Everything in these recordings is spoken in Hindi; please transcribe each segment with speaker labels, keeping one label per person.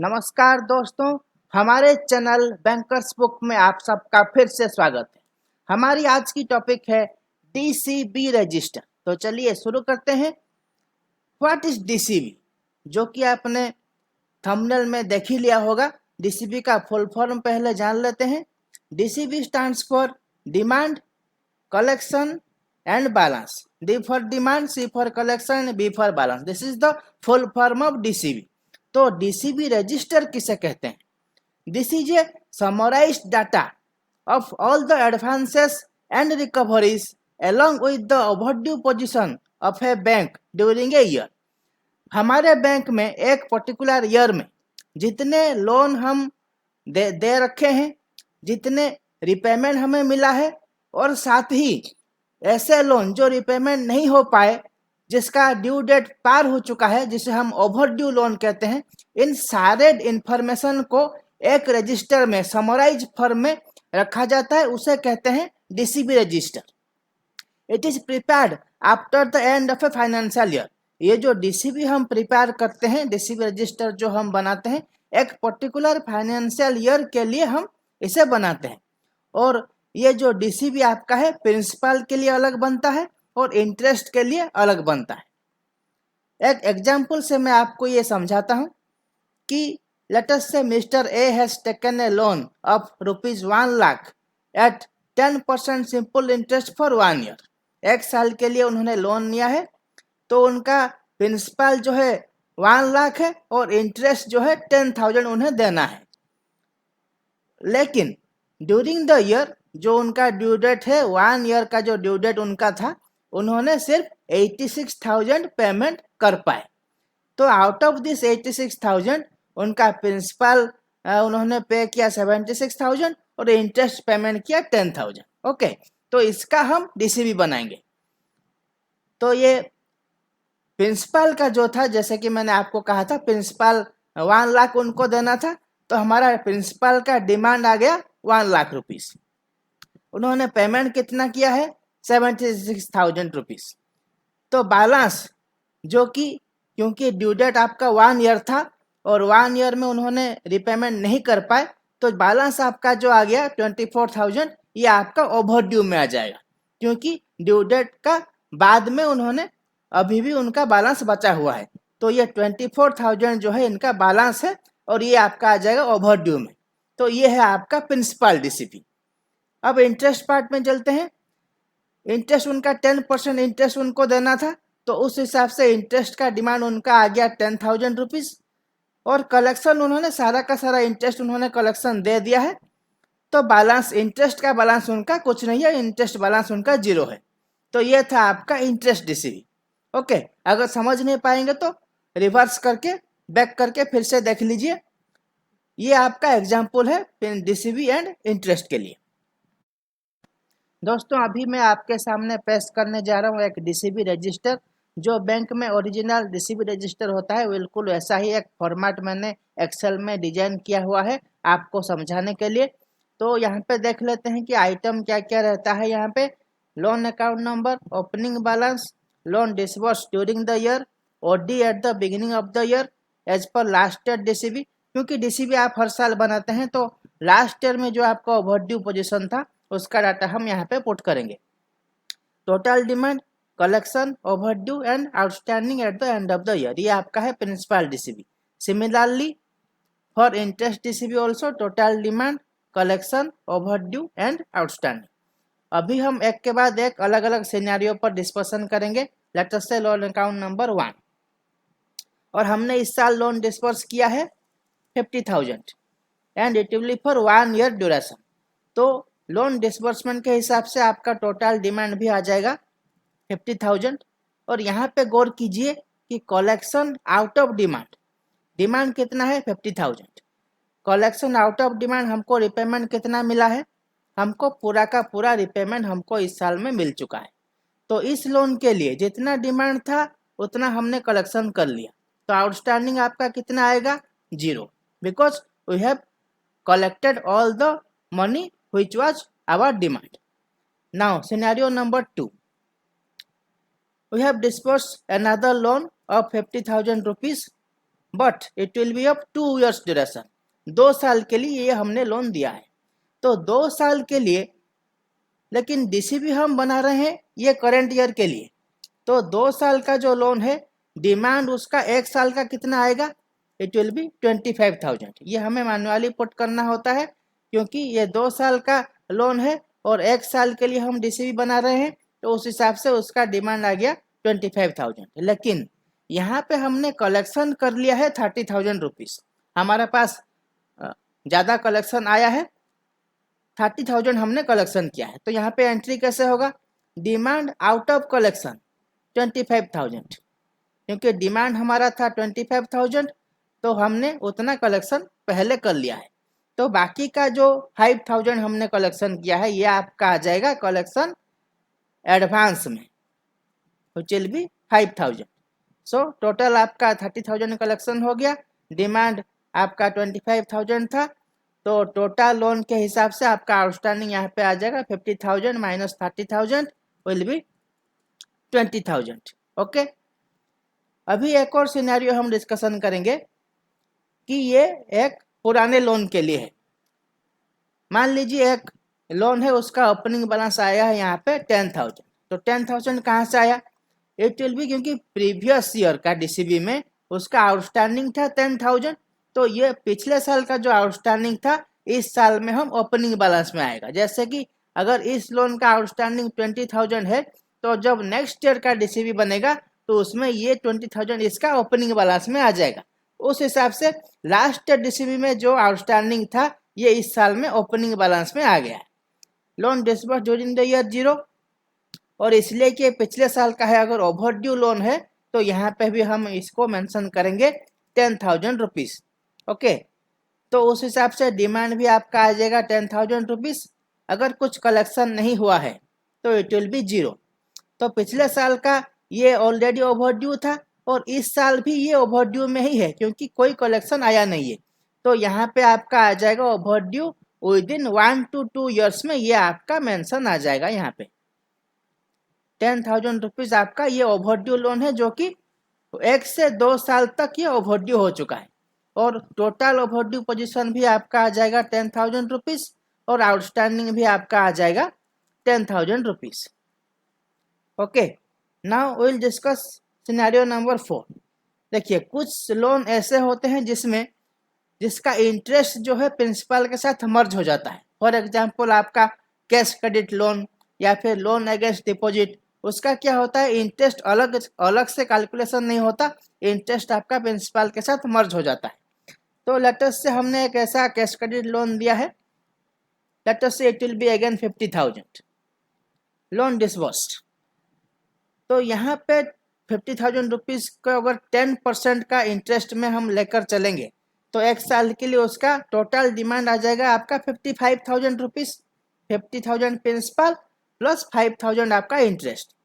Speaker 1: नमस्कार दोस्तों, हमारे चैनल बैंकर्स बुक में आप सबका फिर से स्वागत है। हमारी आज की टॉपिक है डीसीबी रजिस्टर। तो चलिए शुरू करते हैं। व्हाट इज डीसीबी, जो कि आपने थंबनेल में देख ही लिया होगा। डीसीबी का फुल फॉर्म पहले जान लेते हैं। DCB stands for demand, collection and balance. D for demand, C for collection and B for balance. This is the full form of DCB. तो डीसीबी रजिस्टर किसे कहते हैं? This is a summarised data of all the advances and recoveries along with the overdue position of a bank during a year। हमारे बैंक में एक पर्टिकुलर ईयर में जितने लोन हम दे रखे हैं, जितने रिपेमेंट हमें मिला है, और साथ ही ऐसे लोन जो रिपेमेंट नहीं हो पाए, जिसका ड्यू डेट पार हो चुका है, जिसे हम ओवर ड्यू लोन कहते हैं, इन सारे इंफॉर्मेशन को एक रजिस्टर में समराइज फॉर्म में रखा जाता है। उसे कहते हैं DCB register. It is prepared after the end of a financial year. ये जो डीसीबी हम प्रिपेयर करते हैं, डीसीबी रजिस्टर जो हम बनाते हैं, एक पर्टिकुलर फाइनेंशियल ईयर के लिए हम इसे बनाते हैं। और ये जो डीसीबी आपका है, प्रिंसिपल के लिए अलग बनता है और इंटरेस्ट के लिए अलग बनता है। एक एग्जाम्पल से मैं आपको ये समझाता हूँ कि लेट अस से mister A has taken a loan of ₹1 lakh at 10% simple interest for 1 year. 1 साल के लिए उन्होंने लोन लिया है, तो उनका प्रिंसिपल जो है 1 लाख है और इंटरेस्ट जो है 10,000 उन्हें देना है। लेकिन ड्यूरिंग द ईयर जो उनका ड्यू डेट है, 1 ईयर का जो ड्यू डेट उनका था, उन्होंने सिर्फ 86,000 पेमेंट कर पाए। तो आउट ऑफ दिस 86,000 उनका प्रिंसिपल उन्होंने पे किया 76,000 और इंटरेस्ट पेमेंट किया 10,000। ओके, तो इसका हम डीसीबी बनाएंगे। तो ये प्रिंसिपल का जो था, जैसे कि मैंने आपको कहा था, प्रिंसिपल 1 लाख उनको देना था, तो हमारा प्रिंसिपल का डिमांड आ गया 1 लाख रुपीस। उन्होंने पेमेंट कितना किया है? 76,000 रुपीस। तो बैलेंस जो कि क्योंकि ड्यू डेट आपका 1 ईयर था और 1 ईयर में उन्होंने रिपेमेंट नहीं कर पाए, तो बैलेंस आपका जो आ गया 24,000, ये आपका ओवर ड्यू में आ जाएगा, क्योंकि ड्यू डेट का बाद में उन्होंने अभी भी उनका बैलेंस बचा हुआ है। तो ये 24,000 जो है इनका बैलेंस है और ये आपका आ जाएगा ओवर ड्यू में। तो ये है आपका प्रिंसिपल डीसीबी। अब इंटरेस्ट पार्ट में चलते हैं। इंटरेस्ट उनका 10% इंटरेस्ट उनको देना था, तो उस हिसाब से इंटरेस्ट का डिमांड उनका आ गया 10,000 रुपीज। और कलेक्शन उन्होंने सारा का सारा इंटरेस्ट उन्होंने कलेक्शन दे दिया है, तो बैलेंस, इंटरेस्ट का बैलेंस उनका कुछ नहीं है, इंटरेस्ट बैलेंस उनका 0 है। तो ये था आपका इंटरेस्ट डीसीबी। ओके, अगर समझ नहीं पाएंगे तो रिवर्स करके, बैक करके फिर से देख लीजिए। ये आपका एग्जाम्पल है डीसीबी एंड इंटरेस्ट के लिए। दोस्तों, अभी मैं आपके सामने पेश करने जा रहा हूँ एक डीसीबी रजिस्टर। जो बैंक में ओरिजिनल डीसीबी रजिस्टर होता है, बिल्कुल ऐसा ही एक फॉर्मेट मैंने एक्सेल में डिजाइन किया हुआ है आपको समझाने के लिए। तो यहाँ पे देख लेते हैं कि आइटम क्या क्या रहता है। यहाँ पे loan account number, opening balance, loan disburse during the year, OD at the beginning of the year as per last year DCB. क्योंकि डीसीबी आप हर साल बनाते हैं, तो लास्ट ईयर में जो आपका ओवरड्यू पोजीशन था उसका डाटा हम यहाँ पे पुट करेंगे। Total demand, collection, overdue and outstanding at the end of the year, ये आपका है principal DCB. Similarly for interest DCB also, total demand, collection, overdue and outstanding. अभी हम एक के बाद एक अलग अलग सिनेरियो पर डिस्कशन करेंगे। लेट अस से लोन अकाउंट नंबर 1, और हमने इस साल लोन डिस्पर्स किया है 50,000 and it will be for 1 year duration. तो लोन डिसबर्समेंट के हिसाब से आपका टोटल डिमांड भी आ जाएगा 50,000। और यहाँ पे गौर कीजिए कि collection out of demand, demand कितना है 50,000, कलेक्शन आउट ऑफ डिमांड, हमको रिपेमेंट कितना मिला है, हमको पूरा का पूरा रिपेमेंट हमको इस साल में मिल चुका है। तो इस लोन के लिए जितना डिमांड था उतना हमने कलेक्शन कर लिया, तो आउटस्टैंडिंग आपका कितना आएगा? 0, because we have collected all the money which was our demand. Now scenario number 2, we have disbursed another loan of 50,000 rupees but it will be of 2 years duration. 2 साल के लिए ये हमने लोन दिया है, तो 2 साल के लिए, लेकिन डीसीबी हम बना रहे हैं ये करंट ईयर के लिए। तो 2 साल का जो लोन है, डिमांड उसका 1 साल का कितना आएगा, इट विल बी 25,000। ये हमें मैन्युअली पुट करना होता है क्योंकि ये 2 साल का लोन है और 1 साल के लिए हम डीसीबी बना रहे हैं, तो उस हिसाब से उसका डिमांड आ गया 25,000। लेकिन यहाँ पे हमने कलेक्शन कर लिया है 30,000 रुपीज़। हमारे पास ज़्यादा कलेक्शन आया है, 30,000 हमने कलेक्शन किया है। तो यहाँ पे एंट्री कैसे होगा, डिमांड आउट ऑफ कलेक्शन 25,000, क्योंकि डिमांड हमारा था 25,000, तो हमने उतना कलेक्शन पहले कर लिया है। तो बाकी का जो 5,000 हमने कलेक्शन किया है ये आपका आ जाएगा कलेक्शन एडवांस में, which will be 5,000। So total आपका 30,000 कलेक्शन हो गया, डिमांड आपका 25,000 था, तो टोटल लोन के हिसाब से आपका आउटस्टैंडिंग यहाँ पे आ जाएगा 50,000 माइनस 30,000 विल बी 20,000। ओके, अभी एक और सिनेरियो हम डिस्कशन करेंगे कि ये एक पुराने लोन के लिए है। मान लीजिए एक लोन है, उसका ओपनिंग बैलेंस आया है यहाँ पे 10,000। तो 10,000 कहाँ से आया, इट विल बी, क्योंकि प्रीवियस ईयर का डीसीबी में उसका आउटस्टैंडिंग था 10,000, तो ये पिछले साल का जो आउटस्टैंडिंग था इस साल में हम ओपनिंग बैलेंस में आएगा। जैसे कि अगर इस लोन का आउटस्टैंडिंग 20,000 है, तो जब नेक्स्ट ईयर का डीसीबी बनेगा तो उसमें ये 20,000 इसका ओपनिंग बैलेंस में आ जाएगा। उस हिसाब से लास्ट ईयर डीसीबी में जो आउटस्टैंडिंग था ये इस साल में ओपनिंग बैलेंस में आ गया है। Loan disburse during the year 0, और इसलिए कि पिछले साल का है, अगर ओवरड्यू लोन है तो यहाँ पे भी हम इसको मेंशन करेंगे 10,000 रुपीज़। ओके, तो उस हिसाब से डिमांड भी आपका आ जाएगा 10,000 रुपीज़। अगर कुछ कलेक्शन नहीं हुआ है तो इट विल बी 0। तो पिछले साल का ये ऑलरेडी ओवरड्यू था और इस साल भी ये ओवरड्यू में ही है क्योंकि कोई कलेक्शन आया नहीं है। तो यहाँ पे आपका आ जाएगा overdue with in 1 to 2 years में, ये आपका मेंशन आ जाएगा। यहाँ पे 10,000 रुपीज़ आपका ये ओवरड्यू लोन है जो कि 1 से 2 साल तक ये ओवरड्यू हो चुका है, और टोटल ओवरड्यू पोजीशन भी आपका आ जाएगा 10,000 रुपीज़, और आउटस्टैंडिंग भी आपका आ जाएगा 10,000 rupees. Okay, now will discuss scenario number 4। देखिए, कुछ लोन ऐसे होते हैं जिसका इंटरेस्ट जो है प्रिंसिपल के साथ मर्ज हो जाता है। फॉर एग्जांपल आपका कैश क्रेडिट लोन या फिर लोन अगेंस्ट डिपॉजिट, उसका क्या होता है, इंटरेस्ट अलग अलग से कैलकुलेशन नहीं होता, इंटरेस्ट आपका प्रिंसिपल के साथ मर्ज हो जाता है। तो लेट अस से हमने एक ऐसा कैश क्रेडिट लोन दिया है, लेट अस से it will be again 50,000 loan disbursed. तो यहाँ पे 50,000 रुपीज़ को अगर 10% का इंटरेस्ट में हम लेकर चलेंगे तो 1 साल के लिए उसका टोटल डिमांड आ जाएगा आपका 55,000 रुपीज़। 50,000 प्रिंसिपल प्लस 5,000 आपका इंटरेस्ट।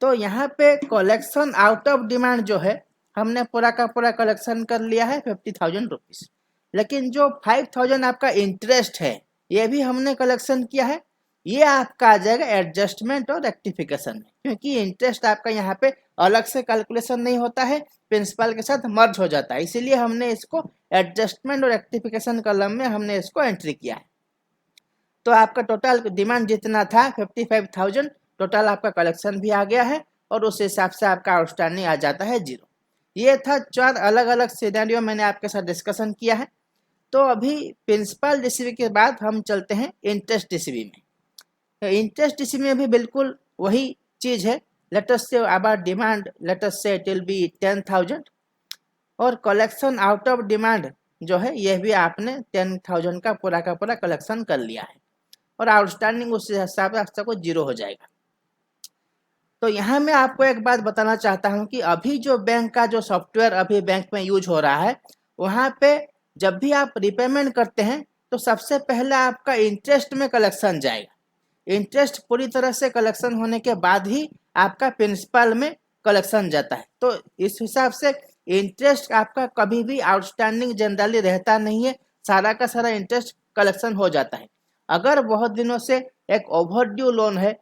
Speaker 1: तो यहाँ पे कलेक्शन आउट ऑफ डिमांड जो है, हमने पूरा का पूरा कलेक्शन कर लिया है 50,000 रुपीज़, लेकिन जो 5,000 आपका इंटरेस्ट है ये भी हमने कलेक्शन किया है। ये आपका आ जाएगा एडजस्टमेंट और रेक्टिफिकेशन में, क्योंकि इंटरेस्ट आपका यहाँ पे अलग से कैलकुलेशन नहीं होता है, प्रिंसिपल के साथ मर्ज हो जाता है, इसीलिए हमने इसको एडजस्टमेंट और रेक्टिफिकेशन कॉलम में हमने इसको एंट्री किया है। तो आपका टोटल डिमांड जितना था 55,000, टोटल आपका कलेक्शन भी आ गया है और उस हिसाब से आपका आउटस्टैंडिंग आ जाता है 0। ये था 4 अलग अलग सिनेरियो मैंने आपके साथ डिस्कशन किया है। तो अभी प्रिंसिपल डीसीबी के बाद हम चलते हैं इंटरेस्ट डीसीबी में। तो इंटरेस्ट डीसीबी में भी बिल्कुल वही चीज़ है। Late us say about demand, late us से इट विल बी 10,000, और कलेक्शन आउट ऑफ डिमांड जो है यह भी आपने 10,000 का पूरा कलेक्शन कर लिया है, और आउटस्टैंडिंग उस हिसाब से आपको 0 हो जाएगा। तो यहाँ मैं आपको एक बात बताना चाहता हूँ कि अभी जो बैंक का जो सॉफ्टवेयर अभी बैंक में यूज हो रहा है, वहाँ पे जब भी आप रिपेमेंट करते हैं तो सबसे पहले आपका इंटरेस्ट में कलेक्शन जाएगा। इंटरेस्ट पूरी तरह से कलेक्शन होने के बाद ही आपका प्रिंसिपल में कलेक्शन जाता है। तो इस हिसाब से इंटरेस्ट आपका कभी भी आउटस्टैंडिंग जनरली रहता नहीं है, सारा का सारा इंटरेस्ट कलेक्शन हो जाता है। अगर बहुत दिनों से एक ओवरड्यू लोन है,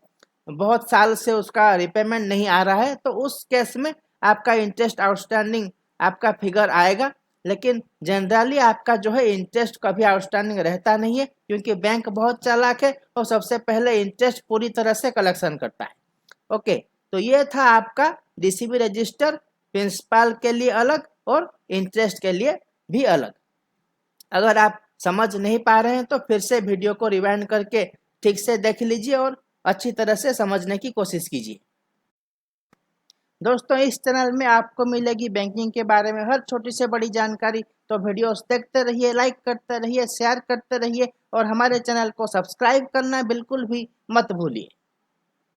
Speaker 1: बहुत साल से उसका रिपेमेंट नहीं आ रहा है, तो उस केस में आपका इंटरेस्ट आउटस्टैंडिंग आपका फिगर आएगा, लेकिन जनरली आपका जो है इंटरेस्ट कभी आउटस्टैंडिंग रहता नहीं है, क्योंकि बैंक बहुत चालाक है और सबसे पहले इंटरेस्ट पूरी तरह से कलेक्शन करता है। ओके, तो ये था आपका डीसीबी रजिस्टर, प्रिंसिपल के लिए अलग और इंटरेस्ट के लिए भी अलग। अगर आप समझ नहीं पा रहे हैं तो फिर से वीडियो को रिवाइंड करके ठीक से देख लीजिए और अच्छी तरह से समझने की कोशिश कीजिए। दोस्तों, इस चैनल में आपको मिलेगी बैंकिंग के बारे में हर छोटी से बड़ी जानकारी, तो वीडियोस देखते रहिए, लाइक करते रहिए, शेयर करते रहिए और हमारे चैनल को सब्सक्राइब करना बिल्कुल भी मत भूलिए।